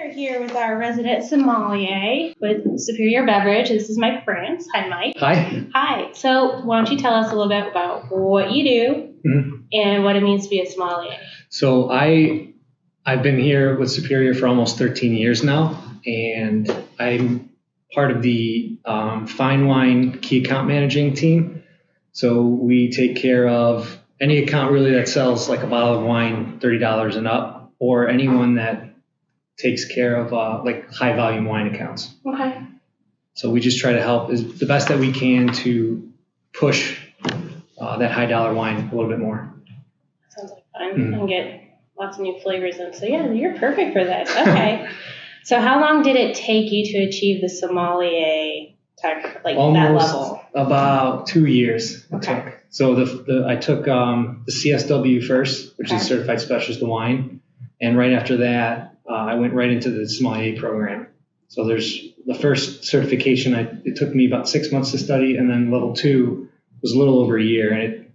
We're here with our resident sommelier with Superior Beverage. This is Mike Frantz. Hi, Mike. Hi. Hi. So why don't you tell us a little bit about what you do and what it means to be a sommelier? So I've been here with Superior for almost 13 years now, and I'm part of the fine wine key account managing team. So we take care of any account really that sells like a bottle of wine, $30 and up, or anyone that takes care of like high volume wine accounts. Okay. So we just try to help is the best that we can to push that high dollar wine a little bit more. Sounds like fun. And get lots of new flavors in. So yeah, you're perfect for this. Okay. So how long did it take you to achieve the sommelier type, like that level? About 2 years. Okay. So I took the CSW first, which is Certified Specialist in Wine, and right after that, I went right into the sommelier program. So there's the first certification. It took me about 6 months to study, and then level 2 was a little over a year, and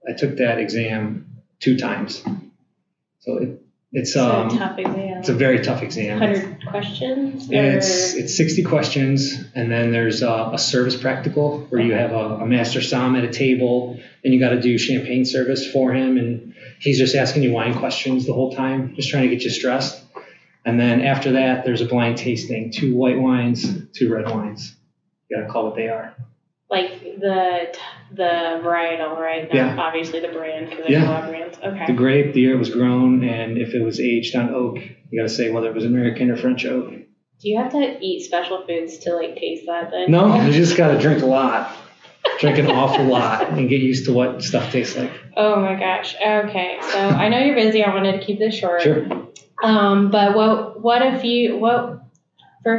I took that exam 2 times. So it's a tough exam. It's a very tough exam. 100 questions? It's 60 questions, and then there's a service practical where you have a master somm at a table, and you got to do champagne service for him, and he's just asking you wine questions the whole time, just trying to get you stressed. And then after that, there's a blind tasting, 2 white wines, 2 red wines. You got to call what they are. Like the varietal, right? Not Yeah. Obviously the brand, because there's a lot of brands. Okay. The grape, the year it was grown, and if it was aged on oak, you got to say whether it was American or French oak. Do you have to eat special foods to like taste that then? No, you just got to drink a lot. Drink an awful lot and get used to what stuff tastes like. Oh my gosh. Okay. So I know you're busy. I wanted to keep this short. Sure. But for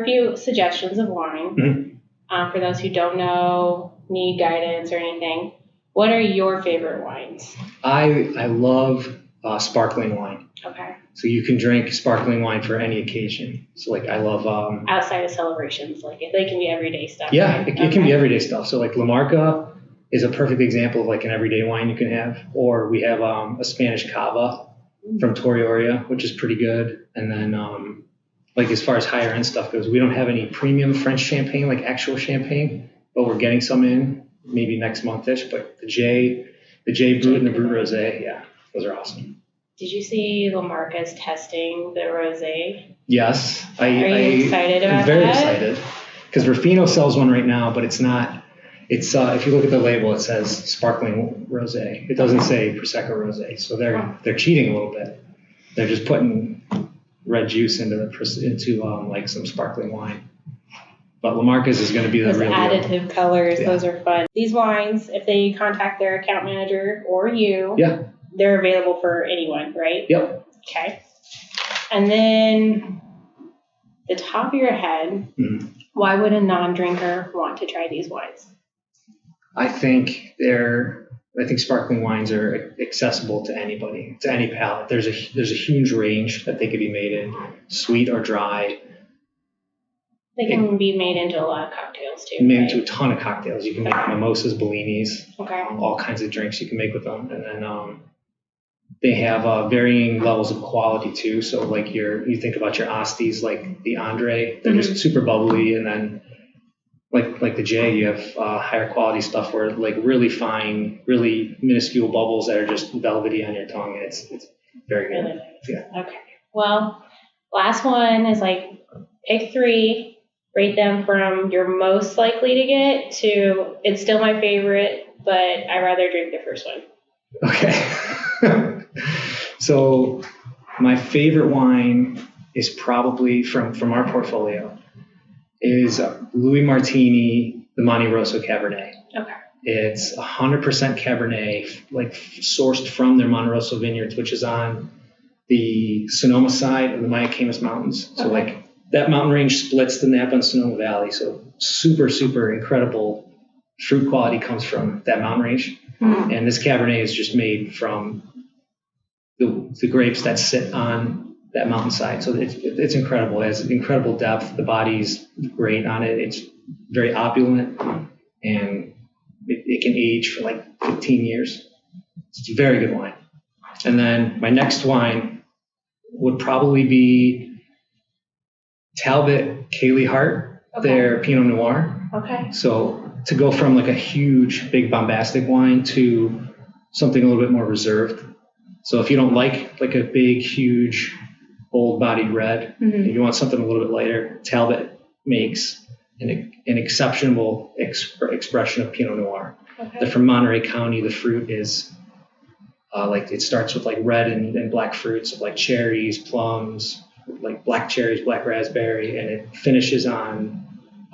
a few suggestions of wine, for those who don't know, need guidance or anything, what are your favorite wines? I love sparkling wine. Okay. So you can drink sparkling wine for any occasion. So like I love outside of celebrations, like they can be everyday stuff. Yeah, right? it can be everyday stuff. So like La Marca is a perfect example of like an everyday wine you can have. Or we have a Spanish Cava from Torrioria, which is pretty good. And then like as far as higher end stuff goes, we don't have any premium French champagne, like actual champagne, but we're getting some in maybe next month-ish. But the J Brut and the Brut Rosé, yeah, those are awesome. Did you see La Marca's testing the rosé? Yes. Are you excited about that? I'm very excited because Ruffino sells one right now, but it's not. It's if you look at the label, it says sparkling rosé. It doesn't say Prosecco rosé, so they're cheating a little bit. They're just putting red juice into like some sparkling wine. But La Marca's is going to be the real additive deal. Colors. Yeah. Those are fun. These wines, if they contact their account manager or you, they're available for anyone, right? Yep. Okay. And then the top of your head, why would a non-drinker want to try these wines? I think sparkling wines are accessible to anybody, to any palate. There's a huge range that they could be made in, sweet or dry. They can be made into a lot of cocktails too. Made into a ton of cocktails. You can make mimosas, bellinis, okay. All kinds of drinks you can make with them. And then they have varying levels of quality too. So like you think about your Astis, like the Andre, they're just super bubbly. And then like the J, you have higher quality stuff where like really fine, really minuscule bubbles that are just velvety on your tongue. And it's very good. Really nice. Yeah. Okay. Well, last one is like pick 3, rate them from you're most likely to get to it's still my favorite, but I'd rather drink the first one. Okay. So my favorite wine is probably from our portfolio is Louis Martini, the Monte Rosso Cabernet. Okay. It's 100% Cabernet, like sourced from their Monte Rosso vineyards, which is on the Sonoma side of the Mayacamas Mountains. So like that mountain range splits the Napa and Sonoma Valley. So super, super incredible fruit quality comes from that mountain range. And this Cabernet is just made from the grapes that sit on that mountainside. So it's incredible. It has incredible depth. The body's great on it. It's very opulent, and it can age for like 15 years. It's a very good wine. And then my next wine would probably be Talbot, Kaylee Hart, their Pinot Noir. Okay. So to go from like a huge, big, bombastic wine to something a little bit more reserved. So if you don't like a big, huge, bold-bodied red, and you want something a little bit lighter, Talbot makes an exceptional expression of Pinot Noir. Okay. They're from Monterey County. The fruit is like it starts with like red and black fruits of like cherries, plums, like black cherries, black raspberry, and it finishes on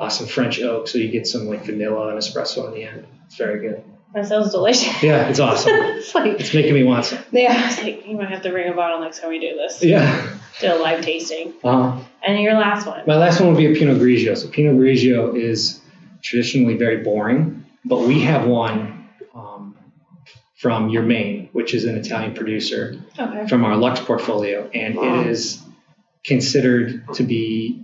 some French oak. So you get some like vanilla and espresso in the end. It's very good. That sounds delicious. Yeah, it's awesome. It's making me want some. Yeah, I was like, you might have to bring a bottle next time we do this. Yeah. Do a live tasting. Uh-huh. And your last one? My last one would be a Pinot Grigio. So Pinot Grigio is traditionally very boring, but we have one from Your Maine, which is an Italian producer, from our Lux portfolio, and it is considered to be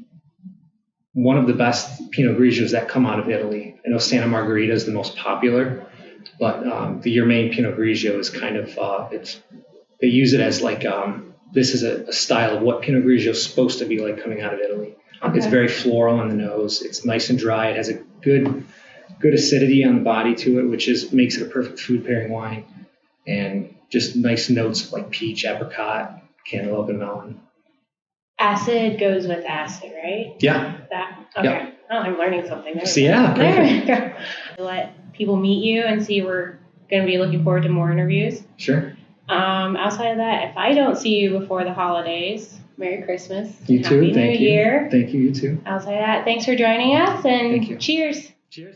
one of the best Pinot Grigios that come out of Italy. I know Santa Margherita is the most popular, but the Your Maine Pinot Grigio is kind of they use it as like this is a style of what Pinot Grigio is supposed to be like coming out of Italy. It's very floral on the nose. It's nice and dry. It has a good acidity on the body to it, which makes it a perfect food pairing wine, and just nice notes of like peach, apricot, cantaloupe, and melon. Acid goes with acid, right? Yeah. Okay. Yep. Oh, I'm learning something. There So yeah, perfect. There we go. Let people meet you and see we're going to be looking forward to more interviews. Sure. Outside of that, if I don't see you before the holidays, Merry Christmas. You too. Happy Thank New you. Year. Thank you. You too. Outside of that, thanks for joining us, and Thank you. cheers. Cheers.